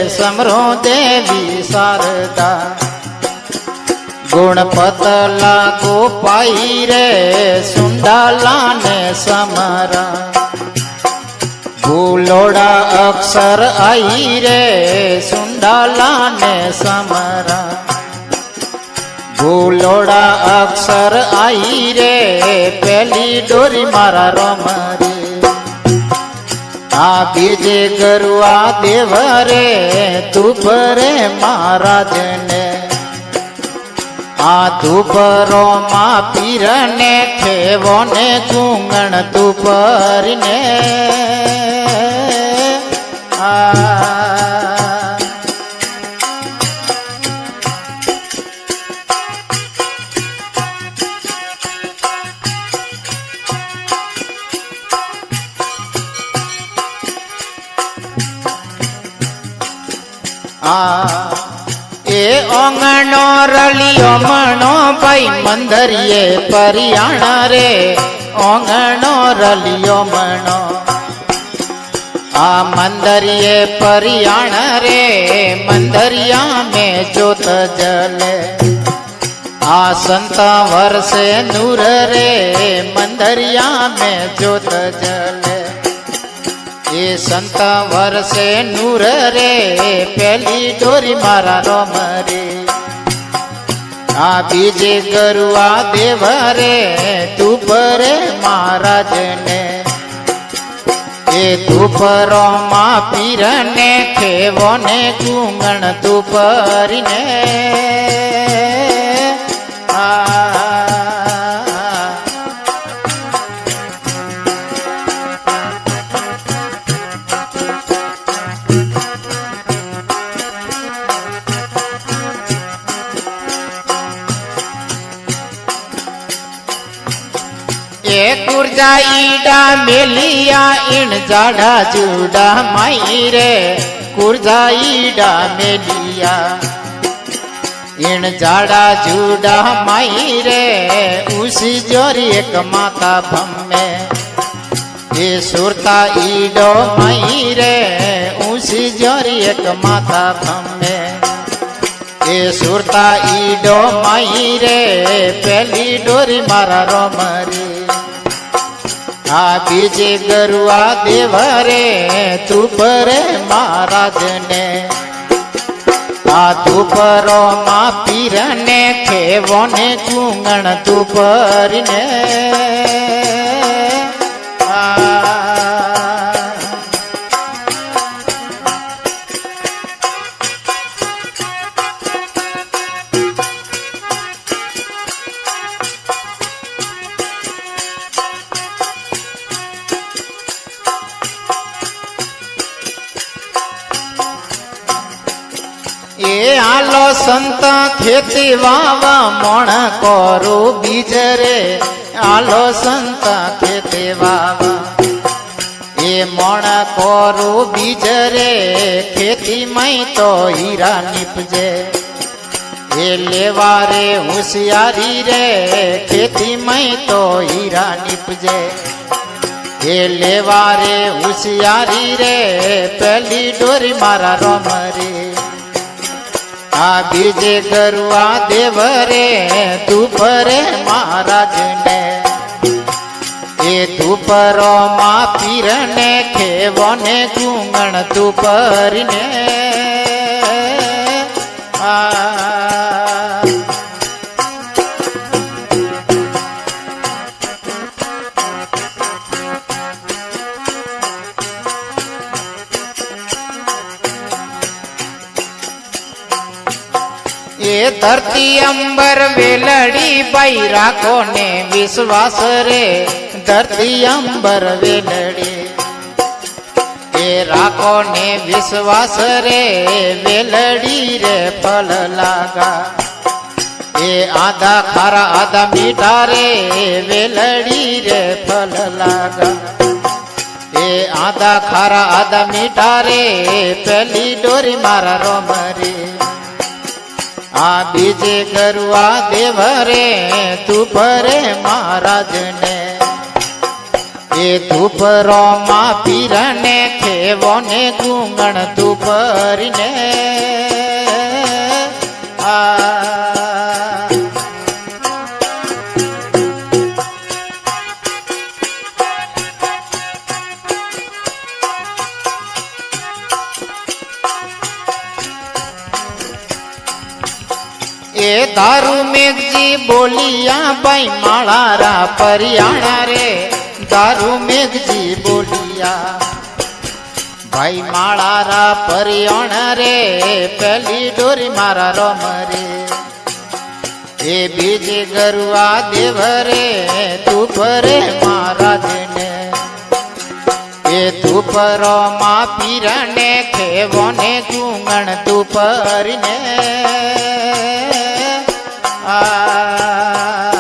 समरो देवी शारदा गुणपत लागो पाई रे सुंडाला ने समरा भूलोड़ा अक्षर आई रे सुंडाला ने समरा भूलोड़ा अक्षर आई रे पहली डोरी मारा रोमरी आ बीजे गरुआ देव रे तू परे महाराज ने आ तू परो मा पीर ने खेवो ने गूंगण तू पर ने ए ओंगणो रलियो मणो भाई मंदरिये परियाणा रे ओंगणो रलियो मणो आ मंदरिये परियाणा रे मंदरिया में जोत जले आ संत वर्षे नूर रे मंदरिया में जोत जले ये संत वर्षे नूर रे पहली डोरी मारा रोमरे आ बीजे गरुआ देव रे तू परे महाराज ने ये तू परो मा पीर ने खेवो ने गूंगण तू पर ने कुर्जा ईडा मेलिया इन जाड़ा जूडा माई रे कुर्जा ईडा मेलिया इन जाड़ा जूडा माई रे उसी जोरी एक माता भम्मे ये सुरता ईडो माई रे उसी जोरी एक माता भम्मे ये सुरता ईडो माई रे पहली डोरी मारा रोमरी आ बीजे गरुआ देव रे तू परे महाराज ने आ तू परो मा पीर ने खेवो ने गूंगण तू पर ने ये आलो संत खेती वावा मोण कोरू बीज रे आलो संत खेती वावा ये मोण कोरू बीज रे खेती मई तो हीरा निपजे ये लेवा रे होशियारी रे खेती मई तो हीरा निपजे ये लेवा रे होशियारी रे पहली डोरी मारा रोमरी आ बीजे गरुआ देव रे तू परे महाराज ने ये तू परो मा पीर ने खेवो ने गूंगण तू पर ने ये धरती अंबर वेलड़ी बैरा को ने विश्वास रे धरती अंबर वेलड़ी ये राखो ने विश्वास रे वेलड़ी रे फल लागा ये आधा खारा आधा मीठा रे वेलड़ी रे फल लागा ये आधा खारा आधा मीठा रे पहली डोरी मारा रोमरी आ बीजे गरुआ देव रे तू परे महाराज ने એ ધૂપરો માં પીરને ખેવો ને ગુંગણ ધૂપરીને એ દારૂ મેઘજી બોલિયા ભાઈ માળારા પરિયાણા રે દારૂ મેઘજી બોલિયા ભાઈ માળારા પરિયાણા રે પેલી ડોરી મારા રોમ રે એ બીજી ગરુઆ દેવ રે તું ફરે મહારાજને એ તું પરો માં પીરને ખેવો ને ગુંગણ તું ફરીને આ